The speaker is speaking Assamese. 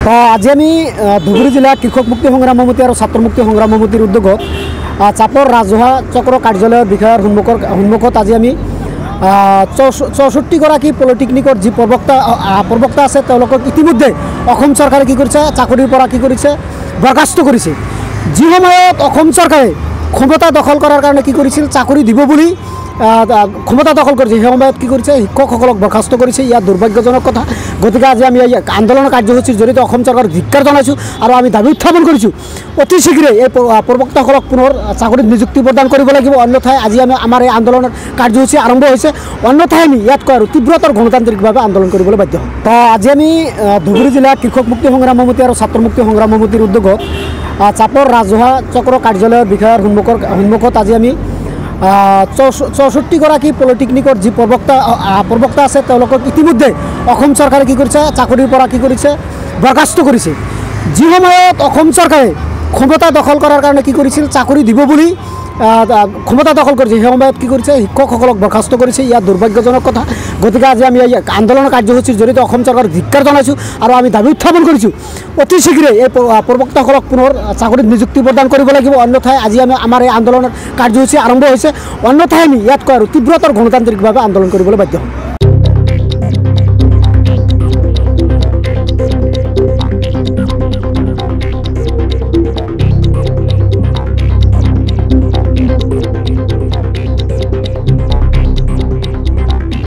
তো আজি আমি ধুবুৰী জিলা কৃষক মুক্তি সংগ্ৰাম সমিতি আৰু ছাত্ৰ মুক্তি সংগ্ৰাম সমিতিৰ উদ্যোগত চাপৰ ৰাজহুৱা চক্ৰ কাৰ্যালয়ৰ বিষয়াৰ সন্মুখত আজি আমি 64গৰাকী পলিটেকনিকৰ যি প্ৰবক্তা আছে তেওঁলোকক ইতিমধ্যে অসম চৰকাৰে কি কৰিছে, চাকৰিৰ পৰা কি কৰিছে, বৰখাস্ত কৰিছে। যি সময়ত অসম চৰকাৰে ক্ষমতা দখল কৰাৰ কাৰণে কি কৰিছিল, চাকৰি দিব বুলি ক্ষমতা দখল কৰিছে, সেই সময়ত কি কৰিছে, শিক্ষকসকলক বৰখাস্ত কৰিছে। ইয়াত দুৰ্ভাগ্যজনক কথা। গতিকে আজি আমি আন্দোলন কাৰ্যসূচীৰ জৰিয়তে অসম চৰকাৰক ধিক্কাৰ জনাইছোঁ আৰু আমি দাবী উত্থাপন কৰিছোঁ অতি শীঘ্ৰে এই প্ৰবক্তাসকলক পুনৰ চাকৰিত নিযুক্তি প্ৰদান কৰিব লাগিব। অন্যথাই আজি আমাৰ এই আন্দোলনৰ কাৰ্যসূচী আৰম্ভ হৈছে। অন্যথাই আমি ইয়াতকৈ আৰু তীব্ৰতৰ গণতান্ত্ৰিকভাৱে আন্দোলন কৰিবলৈ বাধ্য হ'ম। তো আজি আমি ধুবুৰী জিলা কৃষক মুক্তি সংগ্ৰাম সমিতি আৰু ছাত্ৰ মুক্তি সংগ্ৰাম সমিতিৰ উদ্যোগত চাপৰ ৰাজহুৱা চক্ৰ কাৰ্যালয়ৰ বিষয়াৰ সন্মুখত আজি আমি 64গৰাকী পলিটেকনিকৰ যি প্ৰবক্তা আছে তেওঁলোকক ইতিমধ্যে অসম চৰকাৰে কি কৰিছে, চাকৰিৰ পৰা কি কৰিছে, বৰখাস্ত কৰিছে। যি সময়ত অসম চৰকাৰে ক্ষমতা দখল কৰাৰ কাৰণে কি কৰিছিল, চাকৰি দিব বুলি ক্ষমতা দখল কৰিছে, সেই সময়ত কি কৰিছে, শিক্ষকসকলক বৰখাস্ত কৰিছে। ইয়াত দুৰ্ভাগ্যজনক কথা। গতিকে আজি আমি আন্দোলন কাৰ্যসূচীৰ জৰিয়তে অসম চৰকাৰক ধিক্কাৰ জনাইছোঁ আৰু আমি দাবী উত্থাপন কৰিছোঁ অতি শীঘ্ৰে এই প্ৰবক্তাসকলক পুনৰ চাকৰিত নিযুক্তি প্ৰদান কৰিব লাগিব। অন্যথাই আজি আমাৰ এই আন্দোলনৰ কাৰ্যসূচী আৰম্ভ হৈছে। অন্যথাই আমি ইয়াতকৈ আৰু তীব্ৰতৰ গণতান্ত্ৰিকভাৱে আন্দোলন কৰিবলৈ বাধ্য হ'ম।